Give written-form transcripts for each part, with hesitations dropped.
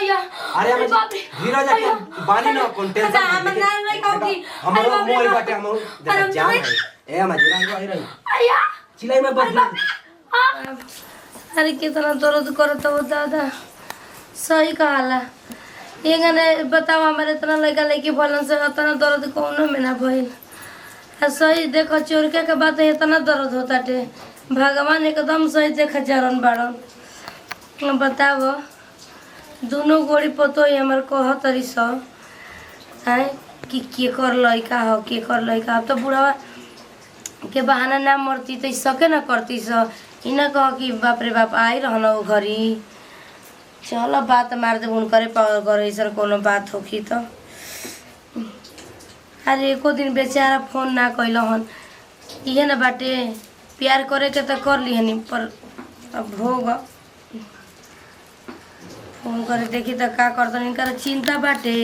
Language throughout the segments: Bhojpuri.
आया अरे हम धीरज के बानी न कौन टेंशन हम ना नहीं कहूंगी हमरो मोई बाटे हम जान है ए हम रही आया चिल्लाई में बस अरे कितना दर्द करता हो दादा सही कहाला एगने बताओ हमारे इतना लड़का लड़की भलन से इतना दर्द कौनो में ना भइल सही देखो चोरके के बात इतना दर्द होता टे भगवान एकदम सही देखा जरन बाड़न बताओ दोनों गोड़ी पतो ही हमारे कह तरी सब है कि के कर लड़का हो के कर लड़का अब तो बुढ़ावा के बहाना ना मरती तो सके ना करती स इना कह कि बाप रे बाप आई रहना वो घरी चलो बात मार दे उनकरे पर ऐसा कोनो बात होखी तो अरे एको दिन बेचारा फोन ना कैल हन इहे ना बाटे प्यार करे के तो कर ली पर अब होगा फोन करे देखी तो का करता इनकर चिंता बाटे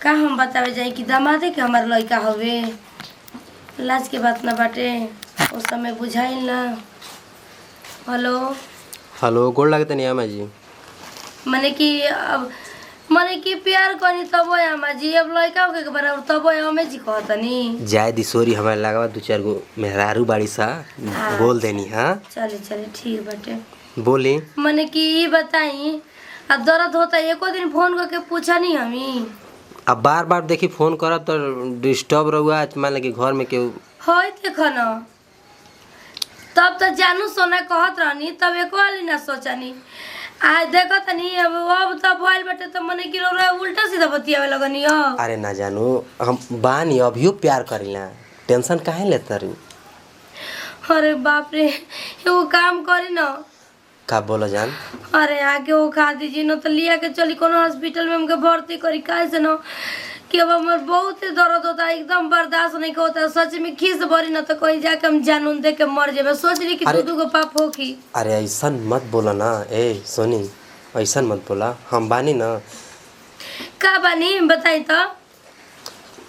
का हम बतावे जाए कि दामादे के हमारे लड़का हवे लाज के बात ना बाटे उस समय बुझाइल ना हेलो हेलो गोड़ लागत नहीं आमा जी मने कि प्यार करी तब आमा जी अब लड़का के बराबर तब हमें जी कहतनी जाय दी सोरी हमारे लागवा दो चार गो मेहरारू बाड़ी सा बोल देनी हां चले चले ठीक बाटे बोली मने कि ई बताई अब दर्द होता एको दिन फोन करके पूछा नहीं हमी अब बार बार देखी फोन करब तो डिस्टर्ब रहुआ मान लगे घर में केहू होय देखो न तब तो जानू सोना कहत रहनी तब एको वाली ना सोचनी आज देखो तनी अब तो भइल बाटे तो मने कि उल्टा सीधा बतियावे लगनी हो अरे ना जानू हम बानी अभियो प्यार करिला टेंशन काहे लेत रही अरे बाप रे एगो काम करी न का बोलो जान अरे आगे वो खा दीजिए न तो लिया के चली कोनो हॉस्पिटल में हमके भर्ती करी काहे से न कि अब हमार बहुत ही दर्द होता है एकदम बर्दाश्त नहीं होता सच में खीस भरी न तो कहीं जाके हम जानून दे के मर जाए सोच रही कि दू को पाप हो की अरे ऐसा मत बोला ना ए सोनी ऐसा मत बोला हम बानी ना का बानी बताई तो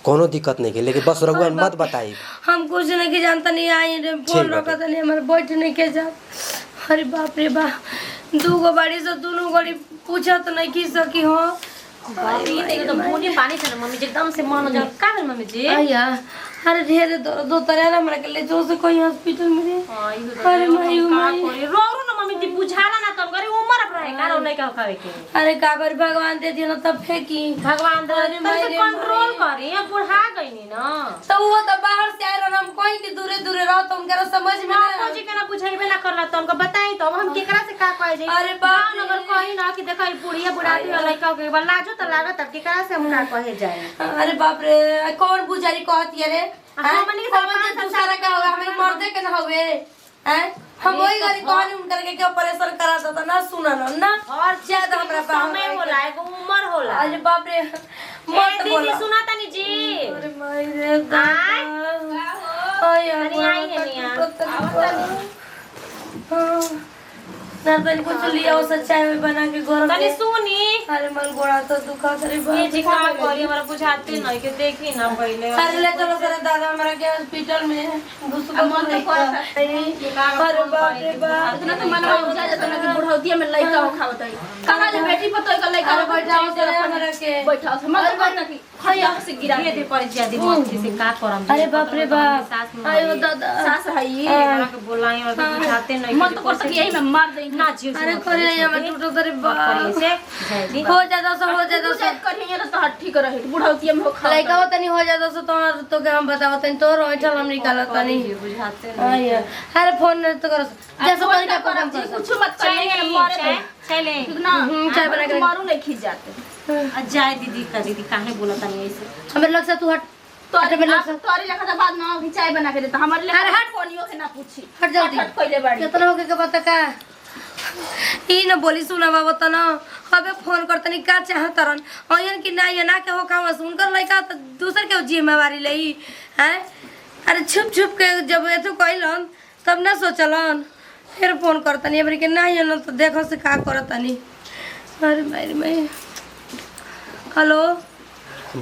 कोनो दिक्कत नहीं के लेकिन बस रघुआ मत बताई हम कुछ नहीं के जानता नहीं आई फोन रखा नहीं हमारे बैठ नहीं के जा अरे बाप रे बाप दू गो बाड़ी से दोनों गोड़ी पूछा तो नहीं की सकी हो तो मुनी पानी छ न मम्मी जी एकदम से मन जा का भेल मम्मी जी आया अरे ढेर दो तरह हमरा के ले जो से कोई हॉस्पिटल में रे अरे माई माई रो रो न मम्मी जी बुझाला ना तब करे उमर रहे का रो नहीं का खावे के अरे का कर भगवान दे दियो न तब फेंकी भगवान दे तो कंट्रोल करी अब बुढ़ा गईनी ना तो वो तो बाहर से आए हम कोई के दूरे दूरे रहो तो उनका समझ में ना आपको जी के ना बुझाइबे ना करला तो उनको बताई तो हम केकरा से का कहे जाई अरे बाप अगर कही ना कि देखा बुढ़िया बुढ़ाती लड़का के लाजो तो लागत अब केकरा से हम ना कहे जाए अरे बाप रे कौन बुझारी कहती है रे हमनी के समझ दूसरा का होगा हमें मर्दे के ना होवे हैं हम वही गाड़ी कहानी उनकर के क्यों परेशान करा देता ना सुना ना और ज्यादा हमरा समय होला एगो उम्र होला अरे बाप रे मत दीदी सुना तनी जी अरे माई रे आय तनी आई है निया ना तनी कुछ लिया हो सच्चाई में बना के गरम तनी सुनी अरे मन गोड़ा तो दुखा करे बाप ये जी का करी हमरा बुझाते नहीं के देखी ना पहले अरे ले चलो सर दादा हमारा के हॉस्पिटल में घुसबा मन नहीं अरे बाप रे बाप इतना तो मन में बुझा जाता ना कि बुढ़ौतिया में लइका हो खावत है कहां ले बेटी पतो का लइका बैठाओ सर हमारा के बैठाओ मत कर ना कि खैया से गिरा दे पर ज्यादा मत से का करम अरे बाप रे बाप आयो दादा सास है ये हमरा के बोलाई और बुझाते नहीं मन तो कर सकी यही में मार दे ना जी अरे करे हम टूटो तेरे बाप से जल्दी हो जाता सब करिए तो हट ठीक रहे बुढ़ौतिया में हो खा लइका होता नहीं हो जाता सो तो के हम बतावत नहीं तो रोइठल हम निकालत नहीं बुझाते आया अरे फोन तो करो जैसे कोई का काम कर कुछ मत करिए मारे चले ना चाय बना के मारू नहीं खींच जाते जाए दीदी का दीदी काहे बोलता नहीं ऐसे हमें लग से तू हट तो तोरे लखा तो बाद ना भी चाय बना के देता हमारे लिए हट कोनियो के ना पूछी हट जल्दी हट कइले बाड़ी कितना होके के बता का ई न बोली सुना बाबा त न हबे फोन करतनी का चाहत रन ओयन कि ना ये ना के हो का सुनकर लइका त दूसर के जिम्मेवारी लेई हैं अरे छुप छुप के जब एथु कइलन तब ना सोचलन फिर फोन करतनी हमरे के ना ये न तो देखो से का करतनी अरे माई हेलो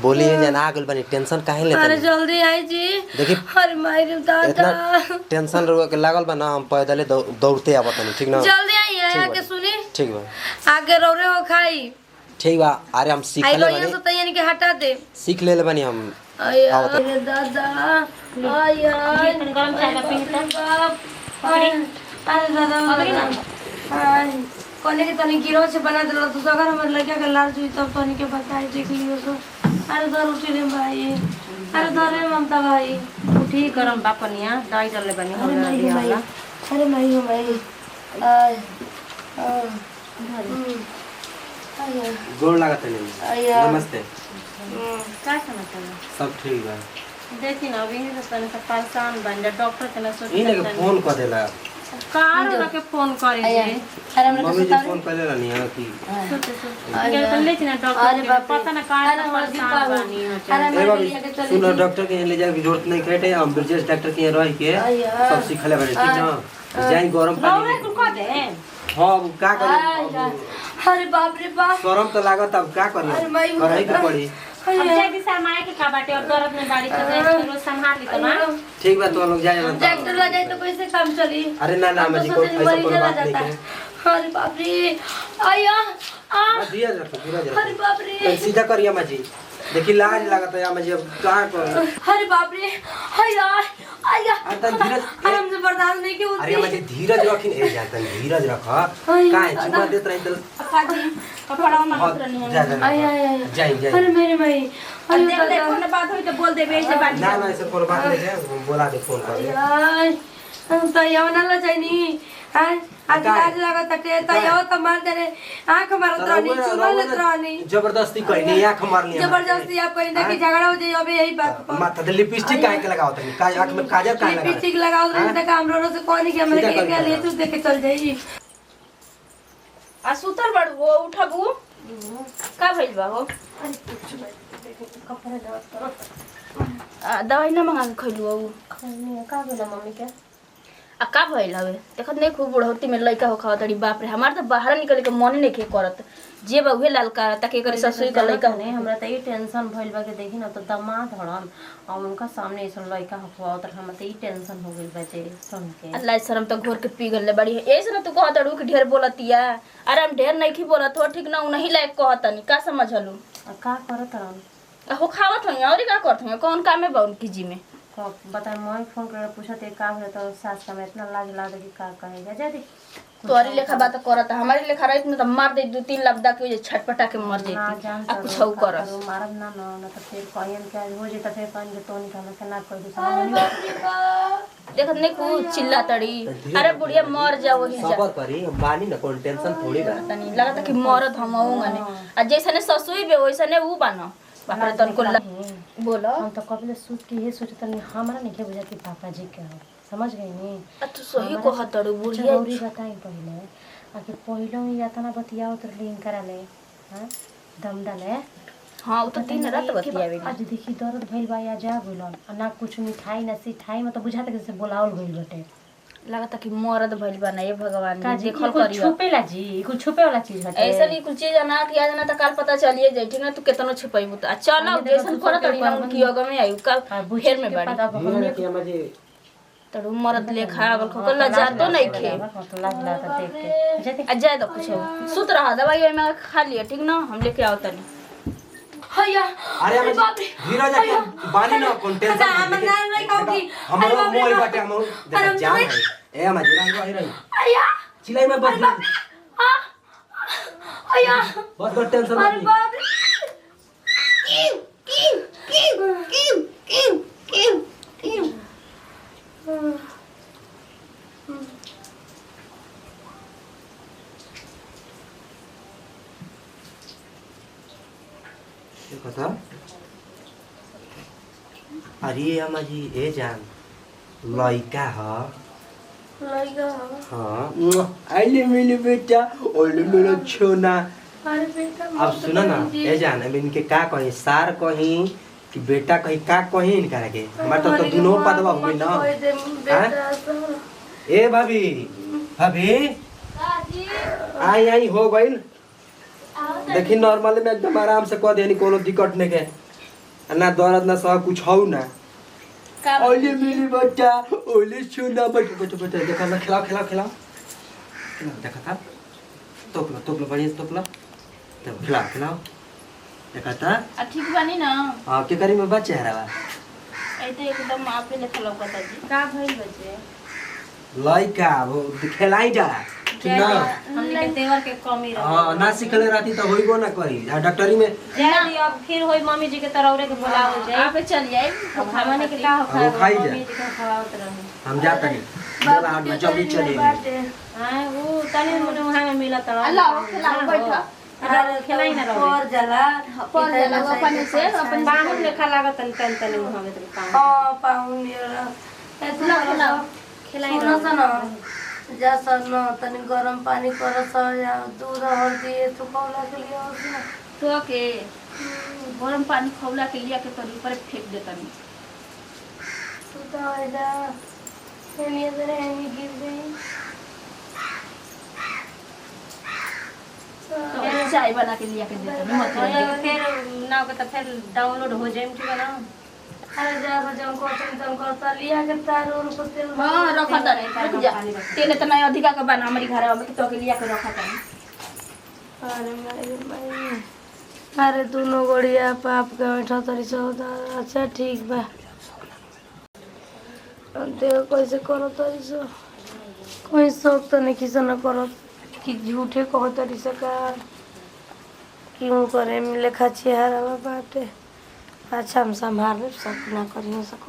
बोलिए जना आ गइल बनी टेंशन काहे लेत अरे जल्दी आई जी देखी अरे माई दादा इतना टेंशन रहुआ के लागल बा ना हम पैदल दौड़ते आवत नहीं ठीक ना जल्दी आई यहाँ बा। के सुनी ठीक बा आगे रौरे हो खाई ठीक बा अरे हम सीख आई ले लो यहाँ बानी से तैयारी के हटा दे सीख ले बानी हम आया आओ तो। अरे दादा आया तनी गरम चाय का पी त बाप अरे दादा कोने के तनी गिरो से बना देला तो अगर हमर लड़का के लाल जुई तब तनी के बताई देख लियो तो अरे दर उठी रे भाई अरे दर रे ममता भाई उठी गरम बा पनिया दही डालले बनी हो अरे गया भाई वाला अरे भाई आय आया गोड़ लागत नहीं आया नमस्ते का समझता है सब ठीक बा देखी ना अभी से तने सब परेशान बन जा डॉक्टर के ना सोच ई लगे फोन कर देला कार वाला के फोन करे आया जे अरे हमरा मम्मी के जी सतारे फोन कर लेला नहीं है कि सोच के तो ले ना डॉक्टर अरे के बाप रे। पता ना कार अरे हमार परेशान दीपा बनी हो अरे ए हमार बाबी लिया के चले सुनो जी। डॉक्टर के यहाँ ले जाए की जरूरत नहीं कटे हम ब्रिजेश डॉक्टर के यहाँ रह के आया। सब सिखले बारे ठीक ना जाई गरम पानी रौरे में। कुल कर दे हां अब का आया। करी अरे बाप रे बाप शरम तो लागत अब का करी अरे माई करही के पड़ी अब आया। जल्दी से माए के का बाटे और दर्द में गाड़ी से जाए रोज संभाल ली तो ना ठीक बा तो लोग जाए ना ट्रैक्टर लग जाए तो कैसे काम चली अरे ना ना अब तो मजी कोई सोचे ऐसा मरीज कोई ला बात जाता नहीं है। है अरे बाप रे आया आ बस धीरज रखो धीरज अरे रखो बाप रे सीधा करिए मजी देखी लाज लागत है मजी अब का कर अरे बाप रे आया आया अरे तन धीरज अरे हमसे बर्दाश्त नहीं की अरे होती मजी धीरज रखिन ए जा तन धीरज रख अरे, काहे चुमा देत रही तो काजी कपड़ा में बहुत हाथ नहीं जा है जा आया आया आया। जाई अरे जाई मेरे भाई अरे देख ले दादा। फोन बात हुई तो बोल देबे ऐसे बात ना ना ऐसे कोई बात नहीं है बोला दे फोन कर यार हम तो यहाँ ना ला जाइनी हैं आज का- लाज लगा तटे तो यहाँ तो मार दे रे आंख मारत रहनी चुमा लेत रहनी जबरदस्ती कहनी आंख मार लिया जबरदस्ती आप कहीं देखी झगड़ा हो जाए अबे यही बात पर माथा दे लिपस्टिक काहे के लगाओ तनी काज आंख में काजल काहे लगा लिपस्टिक लगाओ तो तक हम लोगों से कौन कि हमरे सीधा के कर लिए तू देख के चल जाई आ सुतर बड़ वो उठबू का भइल बा हो दवाई ना मंगा के खइलू हो का भेला मम्मी के आ का भइल हवे देखत नहीं खूब बुढ़ौती में लइका हो खावत तड़ी बाप रे हमार तो बाहर निकले के मन नहीं के करत जे बा उहे ललका ताके करे ससुर का लइका नहीं हमरा त ई टेंशन भइल बा के देखी ना तो दामाद हड़न और उनका सामने ऐसा लड़का हो तो हमरा त ई टेंशन हो गइल बा जे सुन के अल्लाह शर्म तो घोर के पी गल बड़ी ऐसे ना तू कहत अड़ू कि ढेर बोलतिया अरे हम ढेर नहीं की बोलत हो ठीक ना उ नहीं लायक कहतनी का समझलू आ का करत रहन हो खावत हो और का करत हो कौन काम है बा उनकी जी में बता मैं फोन कर पूछत है का हो तो सास का में इतना लाज ला दे कि का कहेगा जा दे तोरी लेखा बात करत हमारी लेखा रहित न त मार दे 2-3 लबदा के जे छटपटा के मर ना जेती जान आ कुछ हउ करस मारब ना ना ना तो फिर कहन के हो जे तो फिर कहन के तोन के हमरा से ना कह दे अरे बाप रे बाप देखत नहीं खूब चिल्ला तड़ी अरे बुढ़िया मर जा वही जा सबर करी हम बानी ना कोई टेंशन थोड़ी बा तनी लगता कि मरत हम आऊंगा ने आ जैसने ससुई बे वैसने ऊ बानो बाप रे तनको बोलो हम तो कभी सूत के ये सोचत नहीं हमारा नहीं बुझा कि पापा जी के हो समझ गई नी आ तू सही को हतड़ू बुढ़िया जरूरी बताई पहले आके पहले ही या तना बतिया उतर लिंक करा ले हां दम डाले हां उ तो दिन रात बतियावे आज देखी दर्द भइल बा या जा भइलन आ ना कुछ मिठाई ना सिठाई में तो बुझाता कि जैसे बोलावल गइल बटे लगता कि मरद भइल बा ना ये भगवान का ने जी देखल कुछ करियो छुपेला जी कुछ छुपे वाला चीज हटे ऐसा नहीं कुछ चीज ना कि आज ना त काल पता चलिए जाई ठीक ना तू केतनो छुपाइबू त चल अब जैसन करत तड़ी ना उनकी अग में आई का फेर में बाड़ी धीरे रखिए मजी तड़ू मरद लेखा अगल खोकला जातो नहीं खे लाज लाता देख के जाते आ जाए तो कुछ सुत रहा दवाई में खा लिया ठीक ना हम लेके आओ तनी हैया अरे मजी धीरज रखिए बानी ना कोई टेंशन अच्छा, हम ना नहीं कहूंगी। हमरो अरे बाप रे मोई बाप। बाटे हम अरे हम जान नहीं- है ए मजी रही हैया चिल्लाई में बस हैया बस टेंशन अरे नहीं बाप रे किम किम किम किम किम किम किम कथा अरे अम्मा जी ए जान लइका ह लइका हाँ आइले मेरे बेटा ओले मेरा छोना अरे बेटा अब सुनो ना ए जान अब इनके का कहीं सार कहीं कि बेटा कहीं का कहीं इनका के हमार तो दोनों पदवा हुई ना ए भाभी भाभी आई आई हो गइल देखी नॉर्मल में एकदम आराम से कह देनी कोनो दिक्कत नहीं के ना दर्द ना सब कुछ हो ना ओले मेरी बच्चा ओले सोना बच्चा बच्चा बच्चा देखा ना खिलाओ खिलाओ खिलाओ देखा था तोप लो बढ़िया से तोप लो तब खिलाओ देखता आ ठीक बानी ना हां के करी में बच्चा है रवा ए तो एकदम आपे लेखा लौकता जी का भइल बचे लइका वो खेलाई जा ठीक ना हमने के तेवर के कमी रह हां ना सिखले रहती तो होइबो ना करी आ डॉक्टरी में जाई अब फिर होई मम्मी जी के तरौरे के बुलाओ जाई आपे चल जाए हमने के का हो वो खाई जा मम्मी जी के खवावत रहे हम जाता नहीं जब हाथ में जल्दी चले हां वो तनी मने वहां में मिला त अल्लाह खिलाओ बैठा अरे खिलाई ना रहो पर जाला पर जाला अपन से अपन बाहुन लेखा लागत तन तन वहां में तो पाऊं हां पाउन ये एतना खिलाओ खिलाई सुनो सुनो जा सर न तनी गरम पानी कर सर या दूध हल्दी तो खौला के लिए होती तो के गरम पानी खौला के लिया के तरी पर फेंक देता नहीं तू तो आजा एनी जरे एनी गिर गई तो चाय बना के लिया के देता नहीं मतलब फिर ना के तो फिर डाउनलोड हो जाए ठीक है ना अरे जा जम को तुम करता लिया के तार और को तेल हां रखा था रुक जा तेल इतना अधिका के बना हमारी घर में तो के लिया के रखा था अरे माई अरे दोनों गोड़िया पाप के बैठा तरी सौदा अच्छा ठीक बा देव कैसे करो तरी सो कोई शौक तो नहीं किसी न करो कि झूठे कहो तरी सकार क्यों करे मिले खा चेहरा बाटे अच्छा हम संभाल सब ना करियो सको